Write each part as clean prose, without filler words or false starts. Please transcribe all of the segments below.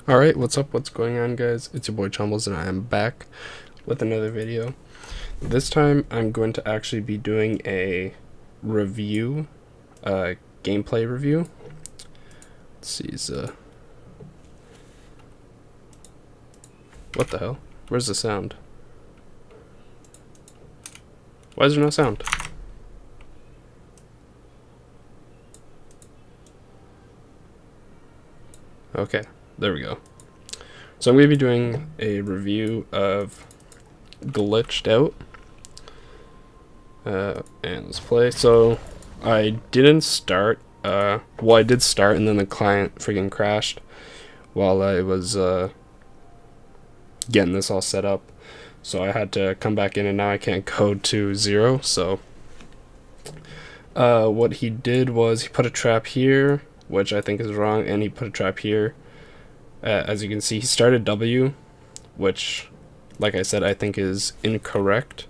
Alright, what's up? What's going on, guys? It's your boy Chumbles, and I am back with another video. This time, I'm going to actually be doing a review, gameplay review. Let's see, what the hell? Where's the sound? Why is there no sound? Okay, there we go. So I'm going to be doing a review of Glitched Out. And let's play. So I didn't start, well, I did start and then the client freaking crashed while I was getting this all set up. So I had to come back in, and now I can't go to 0. So what he did was he put a trap here, which I think is wrong, and he put a trap here. As you can see, he started W, which, like I said, I think is incorrect.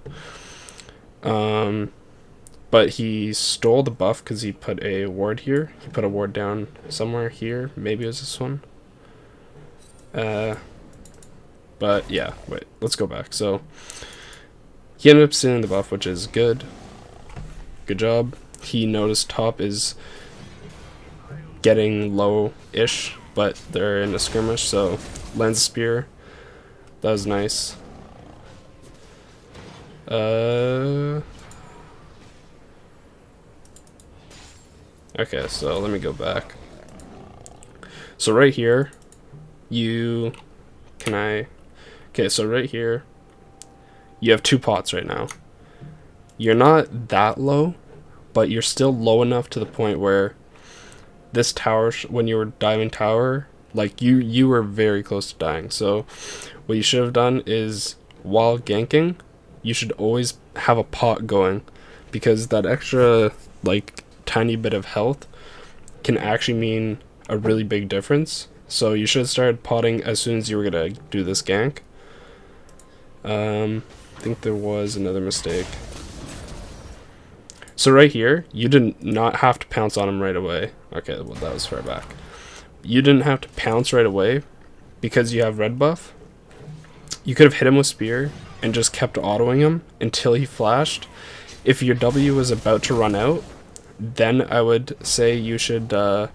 But he stole the buff because he put a ward here. He put a ward down somewhere here. Maybe it was this one. But yeah, wait, let's go back. So he ended up stealing the buff, which is good. Good job. He noticed top is getting low-ish, but they're in a skirmish, so lens spear. That was nice. Okay, so let me go back. So right here, okay, so right here, you have 2 pots right now. You're not that low, but you're still low enough to the point where this tower, when you were diving tower, like you were very close to dying. So what you should have done is, while ganking, you should always have a pot going, because that extra, like, tiny bit of health can actually mean a really big difference. So you should have started potting as soon as you were gonna do this gank. I think there was another mistake. So right here, you did not have to pounce on him right away. Okay, well, that was far back. You didn't have to pounce right away because you have red buff. You could have hit him with spear and just kept autoing him until he flashed. If your W was about to run out, then I would say you should W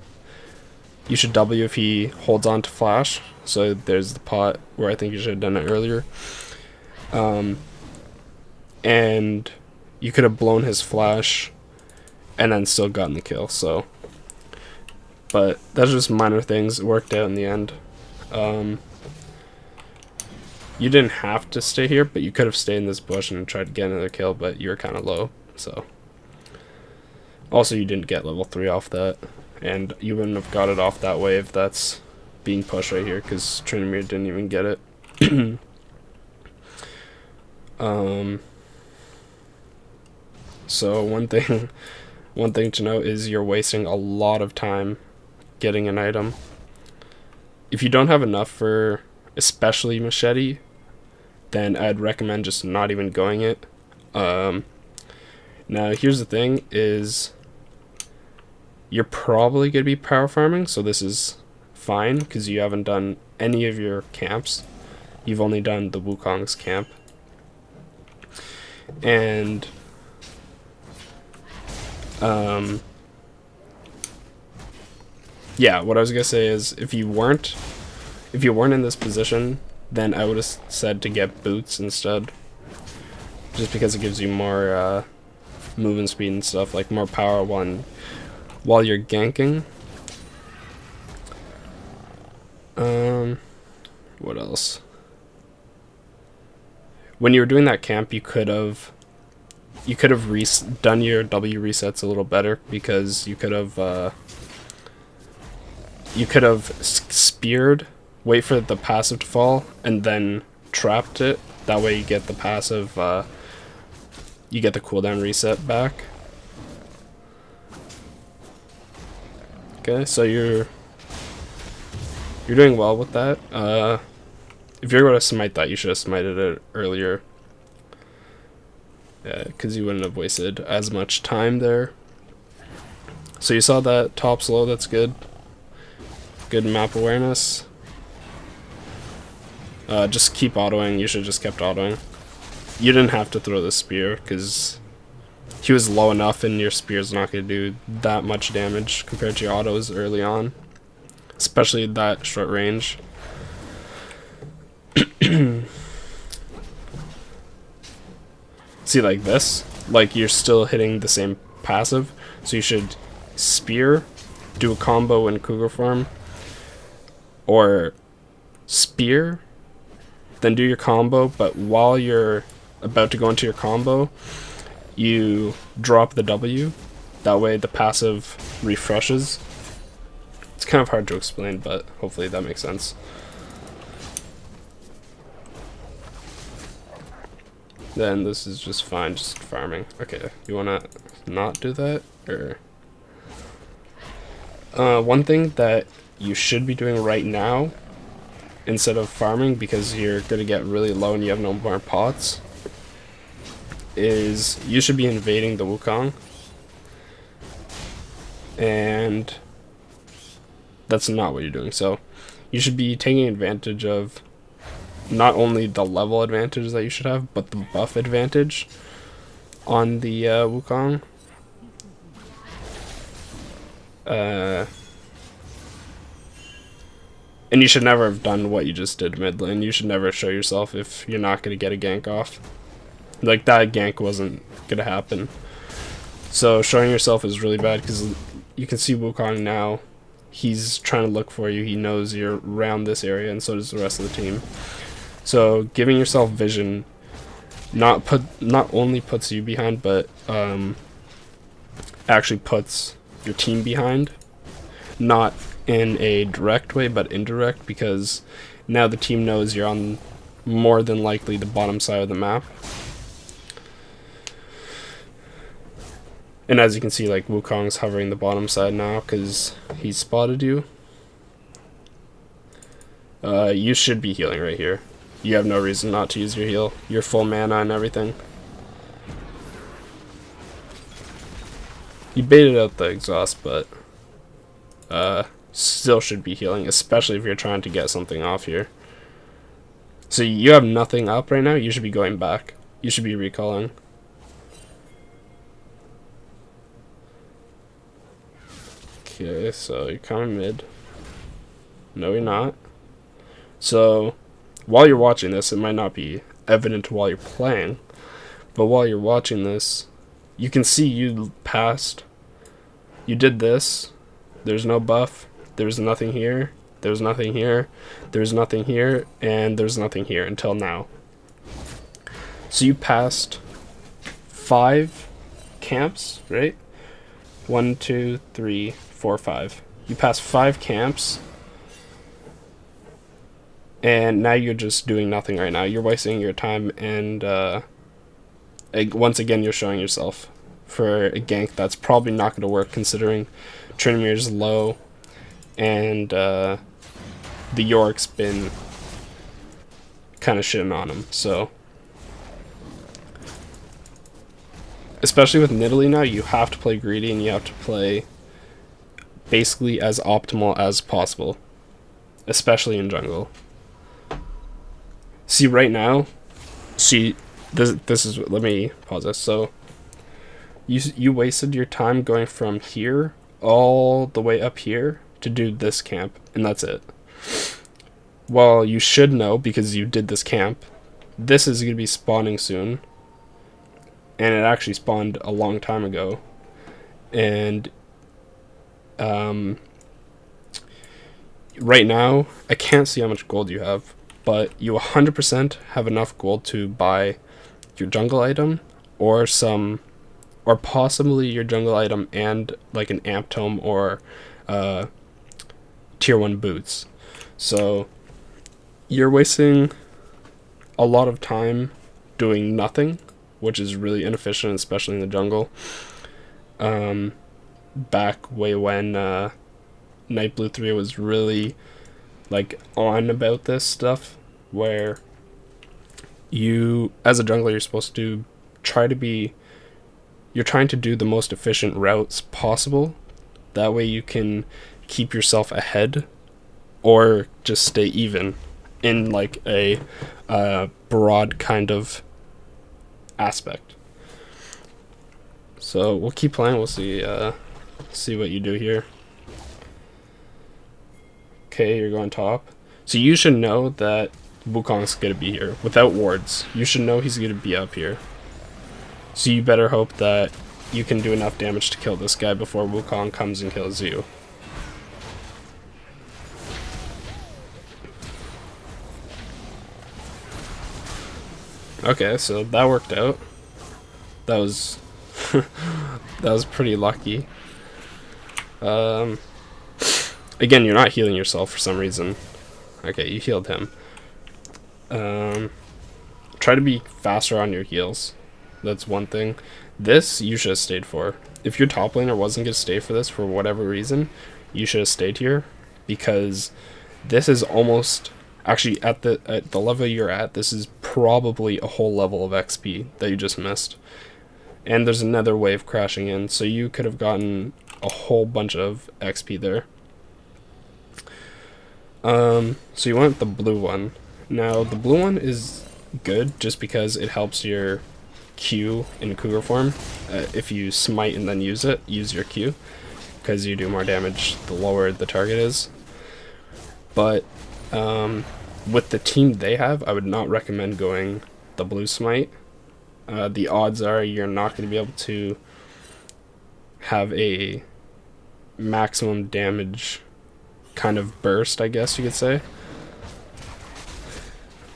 if he holds on to flash. So there's the pot where I think you should have done it earlier. And you could have blown his flash and then still gotten the kill. So, but that's just minor things. It worked out in the end. You didn't have to stay here, but you could have stayed in this bush and tried to get another kill, but you were kind of low. So, also you didn't get level 3 off that, and you wouldn't have got it off that wave that's being pushed right here, because Trinamir didn't even get it. So one thing to note is you're wasting a lot of time getting an item. If you don't have enough for especially machete, then I'd recommend just not even going it. Now here's the thing is, you're probably going to be power farming, so this is fine because you haven't done any of your camps. You've only done the Wukong's camp. And yeah, what I was gonna say is, if you weren't in this position, then I would have said to get boots instead, just because it gives you more movement speed and stuff, like more power while you're ganking. What else? When you were doing that camp, you could have done your W resets a little better, because you could have speared, wait for the passive to fall, and then trapped it. That way you get the passive, you get the cooldown reset back. Okay, so you're doing well with that. If you're going to smite that, you should have smited it earlier. Yeah, because you wouldn't have wasted as much time there. So you saw that top slow, that's good. Good map awareness. Just keep autoing. You should have just kept autoing. You didn't have to throw the spear, because he was low enough and your spear's not going to do that much damage compared to your autos early on. Especially that short range. See, like this? Like, you're still hitting the same passive. So you should spear, do a combo in Cougar form, or spear, then do your combo, but while you're about to go into your combo, you drop the W. That way the passive refreshes. It's kind of hard to explain, but hopefully that makes sense. Then this is just fine, just farming. Okay, you wanna not do that? Or one thing that you should be doing right now, instead of farming, because you're gonna get really low and you have no more pots, is you should be invading the Wukong. And that's not what you're doing. So you should be taking advantage of not only the level advantage that you should have, but the buff advantage on the Wukong. And you should never have done what you just did mid lane. You should never show yourself if you're not going to get a gank off. Like, that gank wasn't going to happen. So showing yourself is really bad, because you can see Wukong now. He's trying to look for you. He knows you're around this area, and so does the rest of the team. So giving yourself vision not only puts you behind, but actually puts your team behind. Not in a direct way, but indirect, because now the team knows you're on more than likely the bottom side of the map. And as you can see, like, Wukong's hovering the bottom side now because he spotted you. You should be healing right here. You have no reason not to use your heal. You're full mana and everything. You baited out the exhaust, but still should be healing, especially if you're trying to get something off here. So you have nothing up right now. You should be going back. You should be recalling. Okay, so you're kind of mid. No, you're not. So while you're watching this, it might not be evident while you're playing, but while you're watching this, you can see you passed. You did this. There's no buff. There's nothing here. There's nothing here. There's nothing here. And there's nothing here until now. So you passed 5 camps, right? 1, 2, 3, 4, 5. You passed 5 camps. And now you're just doing nothing right now. You're wasting your time, and once again you're showing yourself for a gank that's probably not going to work, considering Trinimir's low and the York's been kind of shitting on him. So especially with Nidalee now, you have to play greedy and you have to play basically as optimal as possible, especially in jungle. See, right now, this is, let me pause this. So you wasted your time going from here all the way up here to do this camp, and that's it. Well, you should know, because you did this camp, this is going to be spawning soon, and it actually spawned a long time ago. And right now, I can't see how much gold you have, but you 100% have enough gold to buy your jungle item, or possibly your jungle item and like an amp tome or tier 1 boots. So you're wasting a lot of time doing nothing, which is really inefficient, especially in the jungle. Back way when Night Blue 3 was really like on about this stuff, where you, as a jungler, you're supposed to you're trying to do the most efficient routes possible. That way you can keep yourself ahead or just stay even in like a broad kind of aspect. So we'll keep playing. We'll see what you do here. Okay, you're going top. So you should know that Wukong's gonna be here without wards. You should know he's gonna be up here. So you better hope that you can do enough damage to kill this guy before Wukong comes and kills you. Okay, so that worked out. That was that was pretty lucky. Again, you're not healing yourself for some reason. Okay, you healed him. Try to be faster on your heals. That's one thing. This you should have stayed for. If your top laner wasn't going to stay for this for whatever reason, you should have stayed here, because this is almost, actually at the level you're at, this is probably a whole level of XP that you just missed. And there's another wave crashing in, so you could have gotten a whole bunch of XP there. So you want the blue one. Now the blue one is good just because it helps your Q in Cougar form. If you smite and then use your Q, because you do more damage the lower the target is. But with the team they have, I would not recommend going the blue smite. The odds are you're not going to be able to have a maximum damage kind of burst, I guess you could say.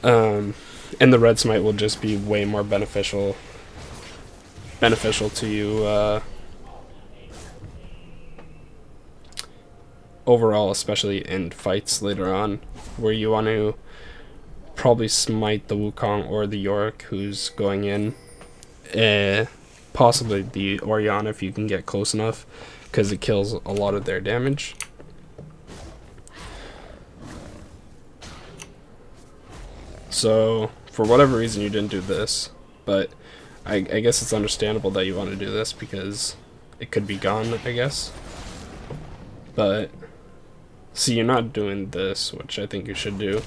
And the red smite will just be way more beneficial to you overall, especially in fights later on, where you want to probably smite the Wukong or the Yorick who's going in. Possibly the Orianna if you can get close enough, because it kills a lot of their damage. So for whatever reason you didn't do this, but I guess it's understandable that you want to do this because it could be gone, I guess. But see, you're not doing this, which I think you should do.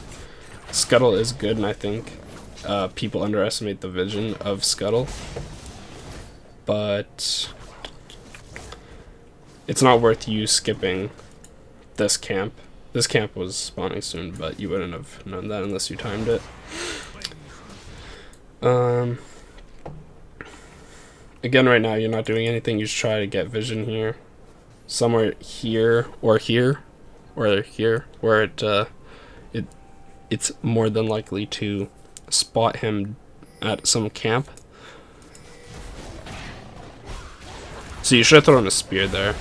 Scuttle is good, and I think people underestimate the vision of Scuttle, but it's not worth you skipping this camp. This camp was spawning soon, but you wouldn't have known that unless you timed it. Again, right now you're not doing anything. You just try to get vision here, somewhere here or here, or here, where it's more than likely to spot him at some camp. So you should have thrown a spear there.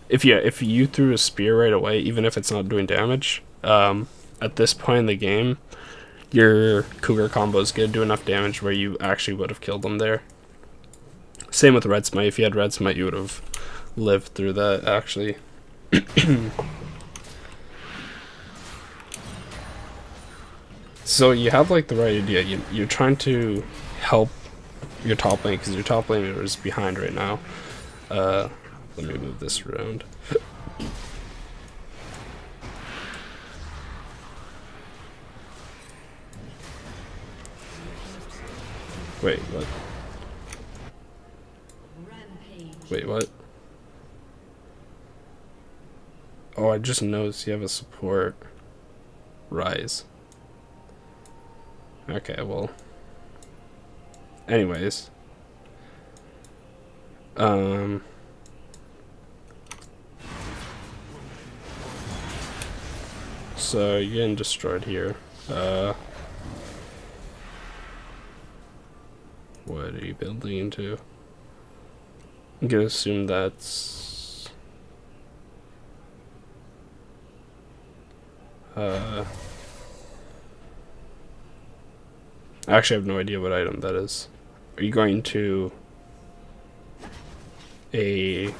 If you threw a spear right away, even if it's not doing damage, at this point in the game, your Cougar combo is going to do enough damage where you actually would have killed them there. Same with Red Smite. If you had Red Smite, you would have lived through that, actually. So you have like the right idea. You're trying to help your top lane, because your top laner is behind right now. Let me move this around. Wait, what? Wait, what? Oh, I just noticed you have a support rise. Okay, well. Anyways. So you're getting destroyed here. What are you building into? I'm gonna assume that's I actually have no idea what item that is. Are you going to a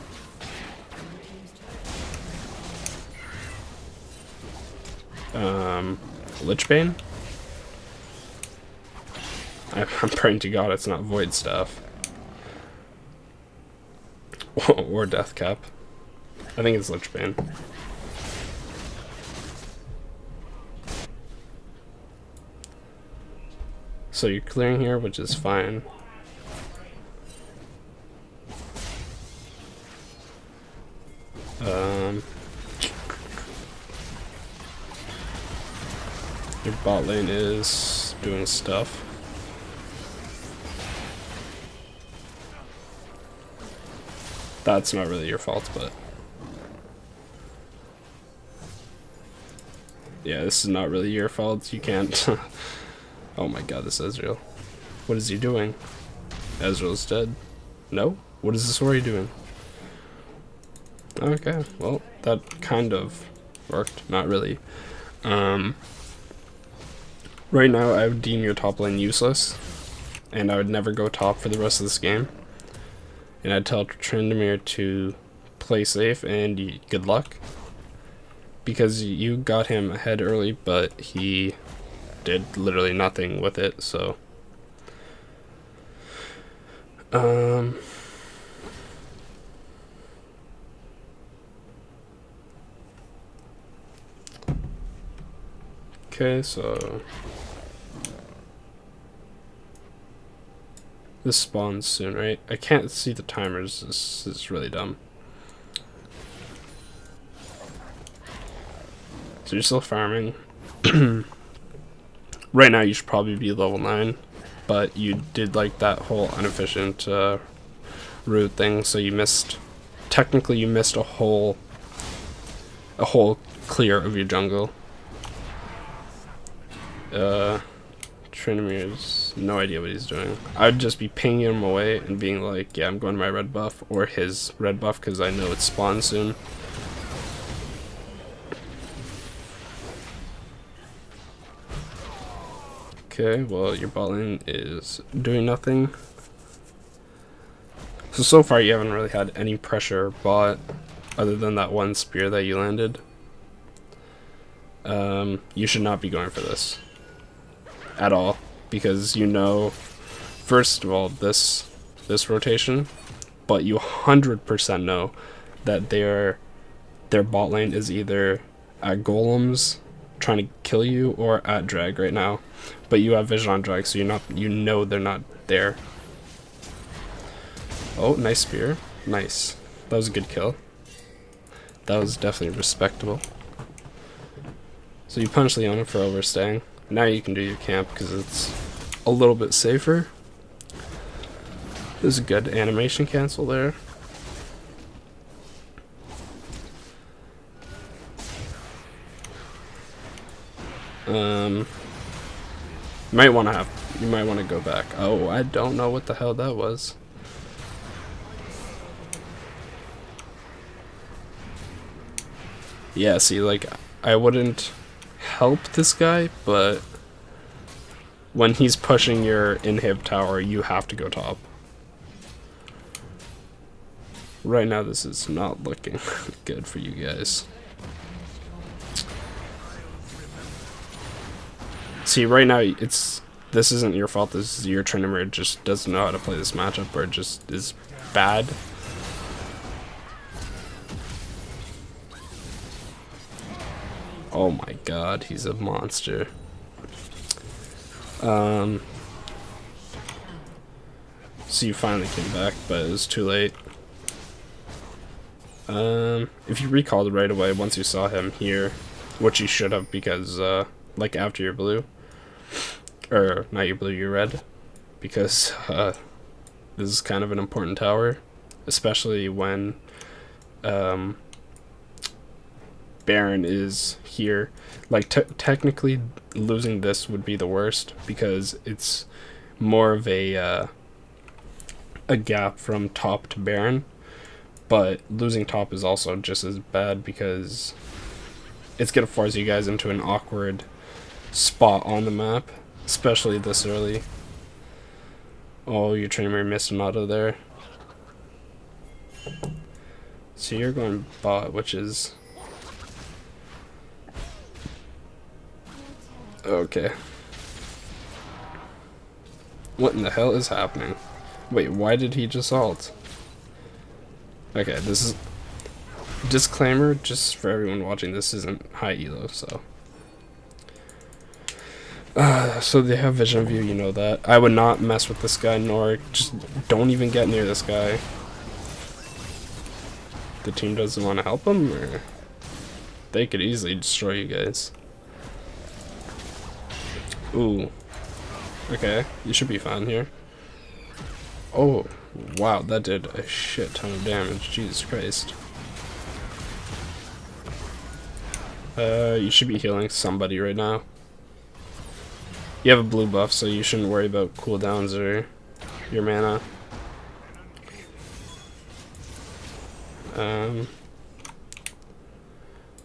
Lichbane? I'm praying to God it's not Void Staff. Or Death Cap. I think it's Lichbane. So you're clearing here, which is fine. Your bot lane is doing stuff. That's not really your fault, but yeah, this is not really your fault. You can't. Oh my god, this Ezreal. What is he doing? Ezreal's dead. No? What is this Ori doing? Okay, well, that kind of worked. Not really. Right now, I would deem your top lane useless, and I would never go top for the rest of this game. And I'd tell Tryndamere to play safe and good luck, because you got him ahead early, but he did literally nothing with it, so okay, so this spawns soon, right? I can't see the timers. This is really dumb. So you're still farming. Right now you should probably be level 9, but you did like that whole inefficient route thing, so you missed, technically you missed a whole clear of your jungle. Tryndamere's no idea what he's doing. I'd just be pinging him away and being like, yeah, I'm going to my red buff or his red buff, because I know it's spawn soon. Okay, well, your bot lane is doing nothing. So far you haven't really had any pressure bot, other than that one spear that you landed. You should not be going for this at all, because you know, first of all, this rotation, but you 100% know that their bot lane is either at golems trying to kill you or at drag right now. But you have vision on drag, so you know they're not there. Oh, nice spear. Nice. That was a good kill. That was definitely respectable. So you punish Leona for overstaying. Now you can do your camp because it's a little bit safer. There's a good animation cancel there. You might want to go back. Oh, I don't know what the hell that was. Yeah, see, like, I wouldn't help this guy, but when he's pushing your inhib tower, you have to go top. Right now, this is not looking good for you guys. See, right now, this isn't your fault. This is your Tryndamere just doesn't know how to play this matchup, or it just is bad. Oh my god, he's a monster. So you finally came back, but it was too late. If you recalled right away once you saw him here, which you should have, because like after your blue, or not your blue, your red, because this is kind of an important tower, especially when Baron is here. Like, technically losing this would be the worst, because it's more of a gap from top to Baron, but losing top is also just as bad, because it's gonna force you guys into an awkward spot on the map, especially this early. Oh, your Tryndamere missed an auto there. So you're going bot, which is okay. What in the hell is happening? Wait, why did he just ult? Okay, this is disclaimer just for everyone watching, this isn't high elo, so So they have vision view, you know that. I would not mess with this guy, nor just don't even get near this guy. The team doesn't want to help him, or they could easily destroy you guys. Ooh. Okay, you should be fine here. Oh, wow, that did a shit ton of damage. Jesus Christ. You should be healing somebody right now. You have a blue buff, so you shouldn't worry about cooldowns or your mana.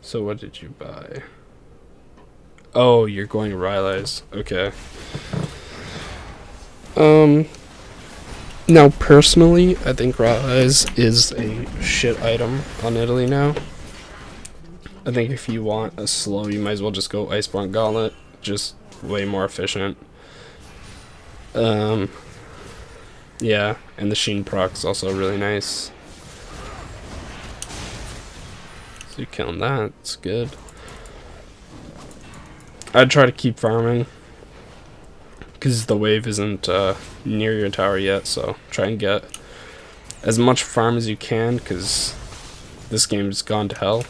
So what did you buy? Oh, you're going Rylai's. Okay. Now personally, I think Rylai's is a shit item on Nidalee now. I think if you want a slow, you might as well just go Iceborne Gauntlet. Just way more efficient. Yeah, and the Sheen proc is also really nice. So you're killing that, it's good. I'd try to keep farming, because the wave isn't near your tower yet, so try and get as much farm as you can, because this game's gone to hell.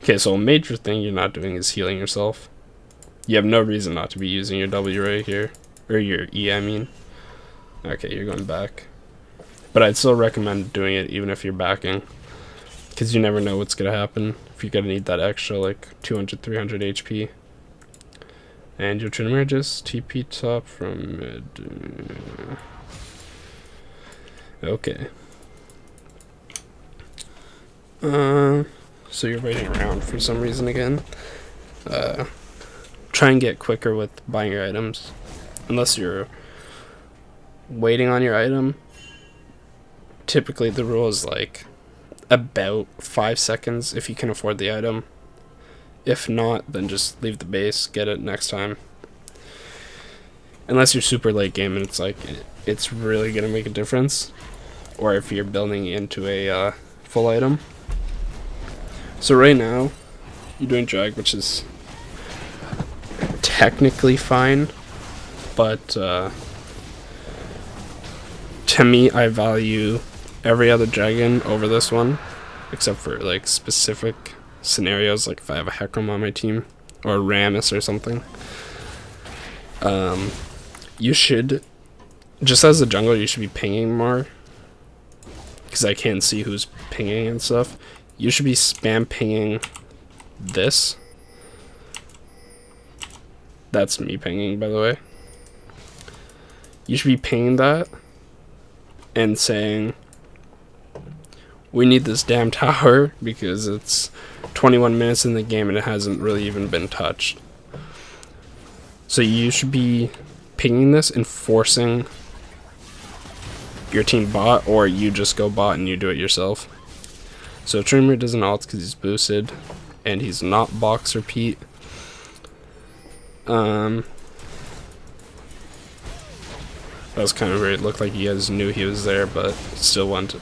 Okay, so a major thing you're not doing is healing yourself. You have no reason not to be using your W right here. Or your E, I mean. Okay, you're going back. But I'd still recommend doing it even if you're backing. Because you never know what's going to happen. If you're going to need that extra, like, 200, 300 HP. And your Trinamir just TP top from mid. Okay. So you're waiting around for some reason again. Try and get quicker with buying your items. Unless you're waiting on your item. Typically the rule is like about 5 seconds if you can afford the item. If not, then just leave the base, get it next time. Unless you're super late game and it's like it's really gonna make a difference. Or if you're building into a full item. So right now, you're doing drag, which is technically fine, but to me, I value every other dragon over this one, except for like specific scenarios, like if I have a Hecarim on my team, or a Rammus or something. You should, just as a jungler, you should be pinging more, because I can't see who's pinging and stuff. You should be spam pinging this. That's me pinging, by the way. You should be pinging that and saying, we need this damn tower because it's 21 minutes in the game and it hasn't really even been touched. So you should be pinging this and forcing your team bot, or you just go bot and you do it yourself. So Trimmer doesn't ult because he's boosted, and he's not box repeat. That was kind of weird. It looked like you guys knew he was there, but still went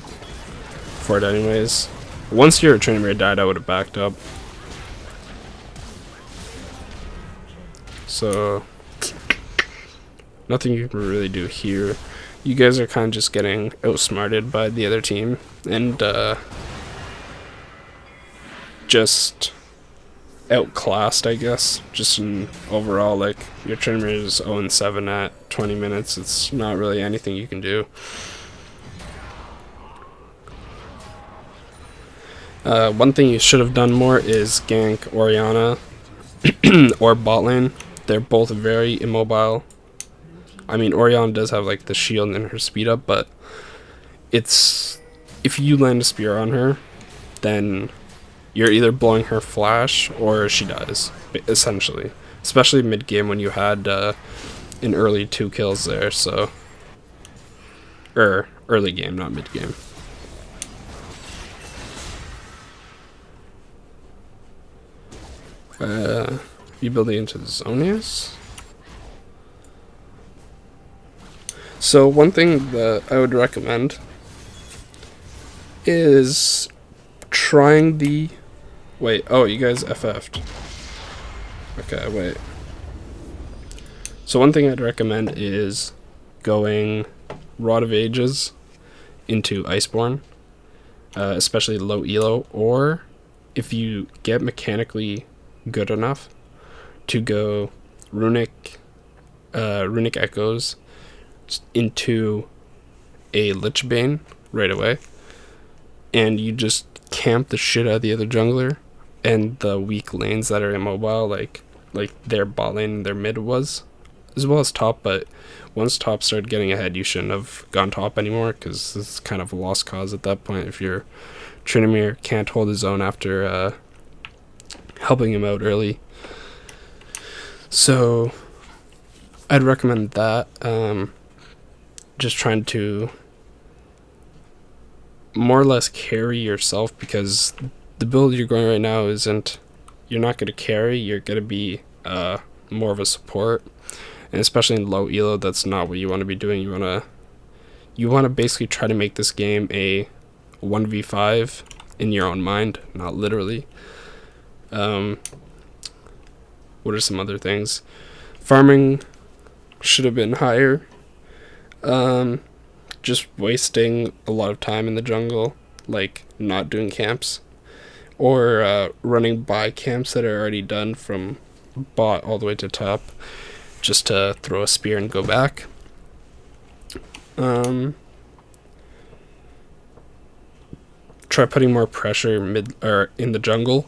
for it anyways. Once your Trimmer died, I would have backed up. So nothing you can really do here. You guys are kind of just getting outsmarted by the other team, and just outclassed, I guess. Just in overall, like, your Trimmer is 0-7 at 20 minutes. It's not really anything you can do. One thing you should have done more is gank Orianna or bot lane. They're both very immobile. I mean, Orianna does have like the shield and her speed up, but it's, if you land a spear on her, then you're either blowing her flash or she dies, essentially. Especially mid game when you had an early 2 kills there, so. Early game, not mid game. You building into the Zonius? So one thing that I would recommend is trying the Wait, oh, you guys FF'd. Okay, wait. So one thing I'd recommend is going Rod of Ages into Iceborne, especially low elo, or if you get mechanically good enough to go runic echoes into a Lichbane right away, and you just camp the shit out of the other jungler and the weak lanes that are immobile, like their bot lane and their mid was, as well as top. But once top started getting ahead, you shouldn't have gone top anymore, because it's kind of a lost cause at that point if your Tryndamere can't hold his own after helping him out early. So I'd recommend that. Just trying to more or less carry yourself, because the build you're going right now isn't, you're not going to carry, you're going to be more of a support, and especially in low elo, that's not what you want to be doing. You want to basically try to make this game a 1v5 in your own mind, not literally. What are some other things? Farming should have been higher. Just wasting a lot of time in the jungle, like not doing camps, or running by camps that are already done from bot all the way to top, just to throw a spear and go back. Try putting more pressure mid or in the jungle,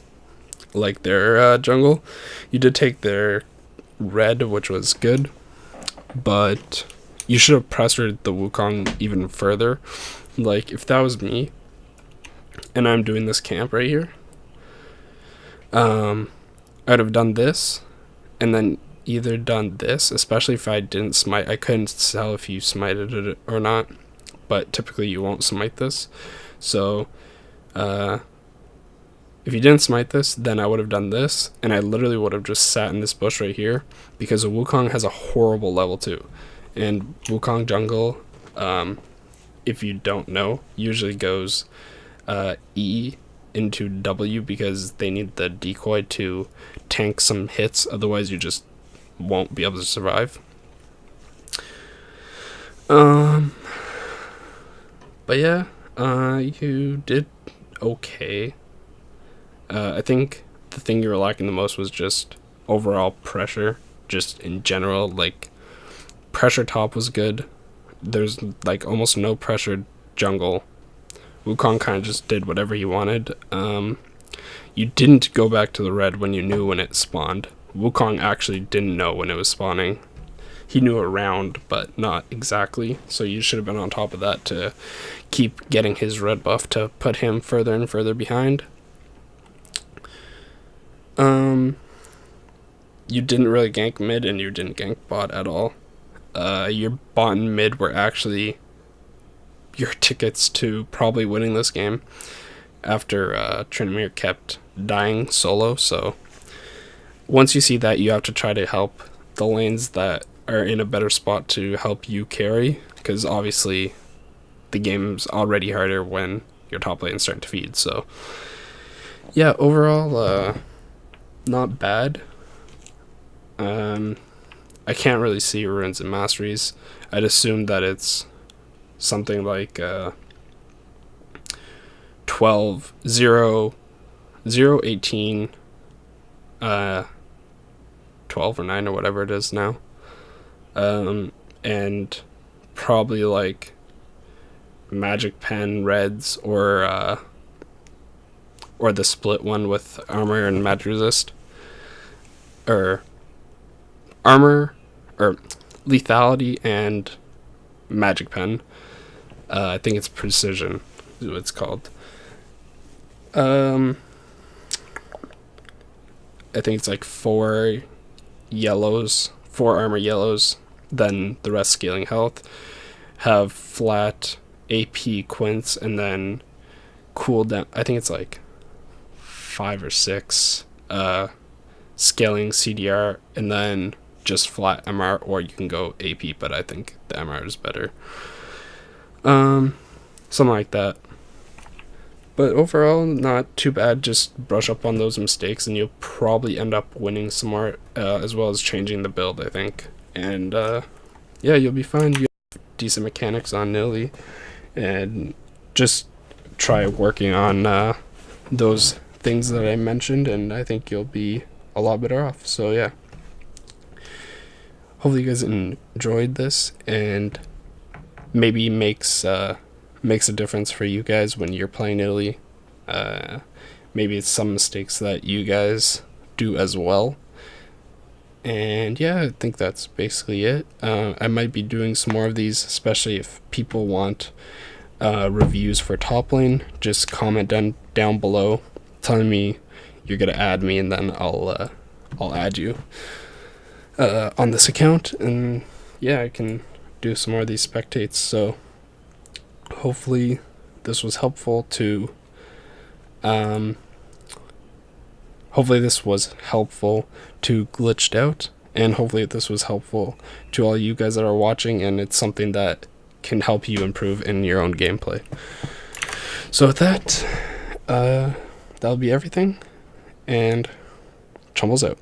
like their jungle. You did take their red, which was good, but you should have pressured the Wukong even further. Like, if that was me and I'm doing this camp right here, I'd have done this and then either done this, especially if I didn't smite. I couldn't tell if you smited it or not, but typically you won't smite this. So if you didn't smite this, then I would have done this, and I literally would have just sat in this bush right here, because a Wukong has a horrible level 2. And Wukong jungle, if you don't know, usually goes E into W, because they need the decoy to tank some hits, otherwise you just won't be able to survive. But yeah, you did okay. I think the thing you were lacking the most was just overall pressure, just in general. Like, pressure top was good. There's like almost no pressure jungle. Wukong kind of just did whatever he wanted. You didn't go back to the red when you knew when it spawned. Wukong actually didn't know when it was spawning. He knew around, but not exactly. So you should have been on top of that to keep getting his red buff to put him further and further behind. You didn't really gank mid, and you didn't gank bot at all. Your bot and mid were actually your tickets to probably winning this game, after Tryndamere kept dying solo. So once you see that, you have to try to help the lanes that are in a better spot to help you carry, because obviously the game's already harder when your top lane's starting to feed. So yeah, overall, not bad. I can't really see ruins and masteries. I'd assume that it's something like 12, 0, 0, 18, 12 or 9 or whatever it is now. And probably like magic pen reds, or the split one with armor and magic resist, or armor or lethality and magic pen. I think it's precision is what it's called. I think it's like 4 yellows, 4 armor yellows, then the rest scaling health, have flat AP quints, and then cooldown. I think it's like 5 or 6 scaling CDR, and then just flat MR, or you can go AP, but I think the MR is better. Something like that. But overall, not too bad. Just brush up on those mistakes, and you'll probably end up winning some more, as well as changing the build, I think. And yeah, you'll be fine. You have decent mechanics on Nidalee, and just try working on those things that I mentioned, and I think you'll be a lot better off. So yeah, hopefully you guys enjoyed this, and maybe makes a difference for you guys when you're playing Nidalee. Maybe it's some mistakes that you guys do as well. And yeah, I think that's basically it. I might be doing some more of these, especially if people want reviews for top lane. Just comment down below telling me you're gonna add me, and then I'll add you on this account, and yeah, I can do some more of these spectates. So hopefully this was helpful to Glitched Out, and hopefully this was helpful to all you guys that are watching, and it's something that can help you improve in your own gameplay. So with that, that'll be everything, and Chumbles out.